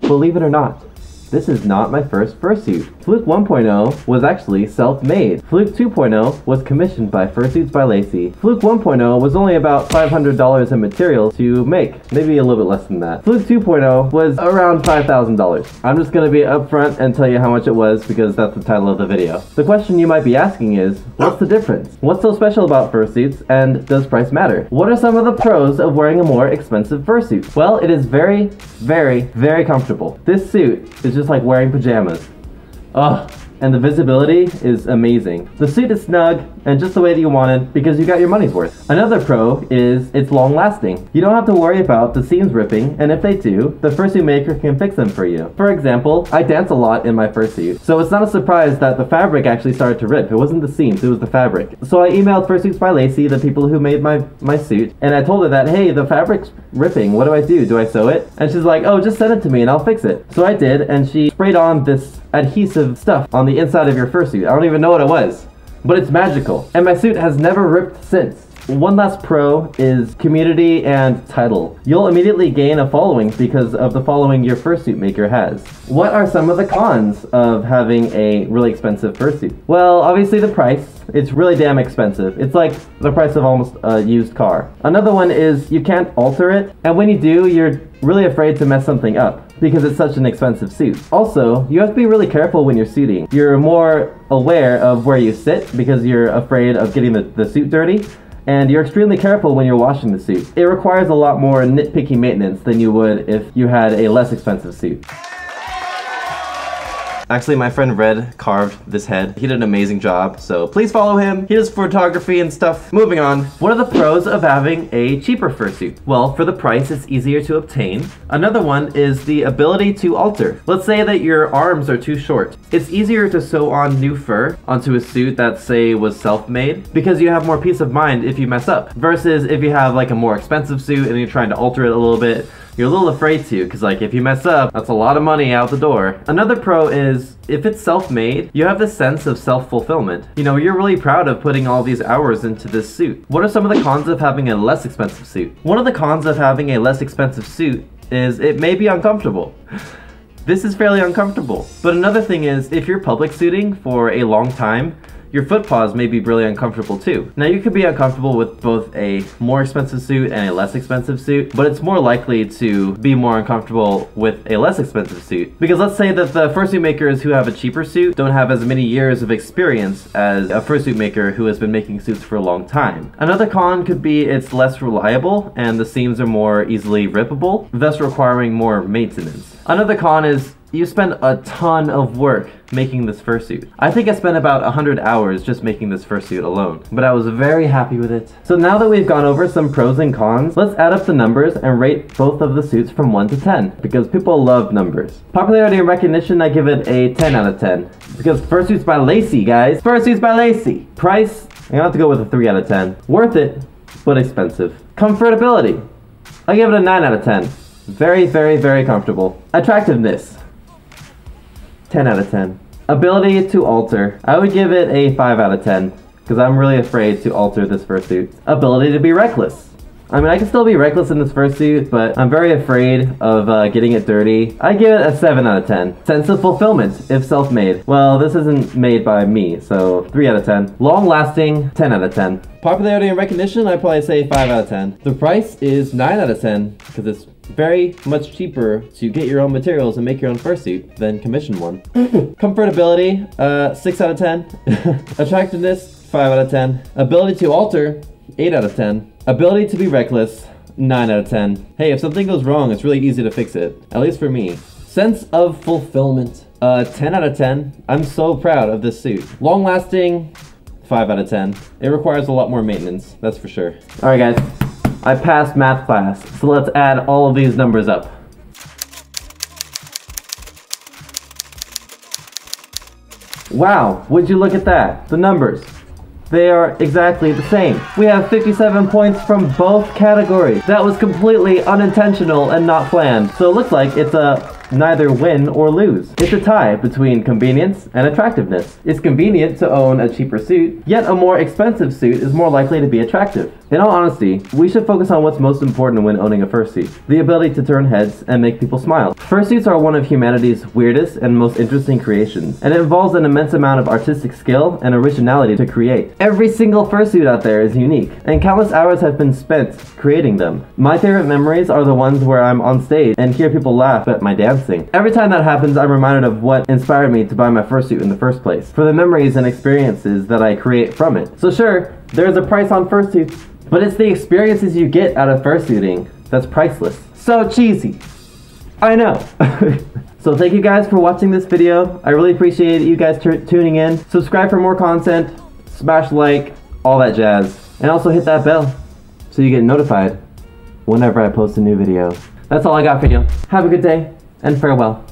Believe it or not, this is not my first fursuit. Fluke 1.0 was actually self-made. Fluke 2.0 was commissioned by Fursuits by Lacey. Fluke 1.0 was only about $500 in materials to make, maybe a little bit less than that. Fluke 2.0 was around $5,000. I'm just gonna be upfront and tell you how much it was because that's the title of the video. The question you might be asking is, what's the difference? What's so special about fursuits, and does price matter? What are some of the pros of wearing a more expensive fursuit? Well, it is very, very, very comfortable. This suit is just like wearing pajamas. Ugh. And the visibility is amazing. The suit is snug and just the way that you wanted because you got your money's worth. Another pro is it's long lasting. You don't have to worry about the seams ripping, and if they do, the fursuit maker can fix them for you. For example, I dance a lot in my fursuit, so it's not a surprise that the fabric actually started to rip. It wasn't the seams, it was the fabric. So I emailed Fursuits by Lacey, the people who made my suit, and I told her that, hey, the fabric's ripping, what do I do? Do I sew it? And she's like, oh, just send it to me and I'll fix it. So I did, and she sprayed on this adhesive stuff on the inside of your fursuit. I don't even know what it was, but it's magical. And my suit has never ripped since. One last pro is community and title. You'll immediately gain a following because of the following your fursuit maker has. What are some of the cons of having a really expensive fursuit? Well, obviously the price. It's really damn expensive. It's like the price of almost a used car. Another one is you can't alter it, and when you do, you're really afraid to mess something up because it's such an expensive suit. Also, you have to be really careful when you're suiting. You're more aware of where you sit because you're afraid of getting the suit dirty, and you're extremely careful when you're washing the suit. It requires a lot more nitpicky maintenance than you would if you had a less expensive suit. Actually, my friend Red carved this head. He did an amazing job, so please follow him. He does photography and stuff. Moving on. What are the pros of having a cheaper fursuit? Well, for the price, it's easier to obtain. Another one is the ability to alter. Let's say that your arms are too short. It's easier to sew on new fur onto a suit that, say, was self-made because you have more peace of mind if you mess up. Versus if you have like a more expensive suit and you're trying to alter it a little bit, you're a little afraid to, because like if you mess up, that's a lot of money out the door. Another pro is if it's self-made, you have this sense of self-fulfillment. You know, you're really proud of putting all these hours into this suit. What are some of the cons of having a less expensive suit? One of the cons of having a less expensive suit is it may be uncomfortable. This is fairly uncomfortable. But another thing is if you're public suiting for a long time, your foot paws may be really uncomfortable too. Now you could be uncomfortable with both a more expensive suit and a less expensive suit, but it's more likely to be more uncomfortable with a less expensive suit. Because let's say that the fursuit makers who have a cheaper suit don't have as many years of experience as a fursuit maker who has been making suits for a long time. Another con could be it's less reliable and the seams are more easily rippable, thus requiring more maintenance. Another con is you spend a ton of work making this fursuit. I think I spent about 100 hours just making this fursuit alone, but I was very happy with it. So now that we've gone over some pros and cons, let's add up the numbers and rate both of the suits from 1 to 10, because people love numbers. Popularity and recognition, I give it a 10 out of 10, because Fursuits by Lacey, guys. Fursuits by Lacey. Price, I'm gonna have to go with a 3 out of 10. Worth it, but expensive. Comfortability, I give it a 9 out of 10. Very, very, very comfortable. Attractiveness, 10 out of 10. Ability to alter, I would give it a 5 out of 10, because I'm really afraid to alter this fursuit. Ability to be reckless. I mean, I can still be reckless in this fursuit, but I'm very afraid of getting it dirty. I give it a 7 out of 10. Sense of fulfillment, if self-made. Well, this isn't made by me, so 3 out of 10. Long-lasting, 10 out of 10. Popularity and recognition, I'd probably say 5 out of 10. The price is 9 out of 10, because it's very much cheaper to get your own materials and make your own fursuit than commission one. Comfortability, 6 out of 10. Attractiveness, 5 out of 10. Ability to alter, 8 out of 10. Ability to be reckless, 9 out of 10. Hey, if something goes wrong, it's really easy to fix it. At least for me. Sense of fulfillment, 10 out of 10. I'm so proud of this suit. Long lasting, 5 out of 10. It requires a lot more maintenance, that's for sure. Alright guys, I passed math class, so let's add all of these numbers up. Wow, would you look at that? The numbers. They are exactly the same. We have 57 points from both categories. That was completely unintentional and not planned. So it looks like it's a neither win or lose. It's a tie between convenience and attractiveness. It's convenient to own a cheaper suit, yet a more expensive suit is more likely to be attractive. In all honesty, we should focus on what's most important when owning a fursuit: the ability to turn heads and make people smile. Fursuits are one of humanity's weirdest and most interesting creations, and it involves an immense amount of artistic skill and originality to create. Every single fursuit out there is unique, and countless hours have been spent creating them. My favorite memories are the ones where I'm on stage and hear people laugh at my dancing. Every time that happens, I'm reminded of what inspired me to buy my fursuit in the first place, for the memories and experiences that I create from it. So sure, there's a price on fursuits, but it's the experiences you get out of fursuiting that's priceless. So cheesy. I know. So thank you guys for watching this video. I really appreciate you guys tuning in. Subscribe for more content, smash like, all that jazz. And also hit that bell so you get notified whenever I post a new video. That's all I got for you. Have a good day, and farewell.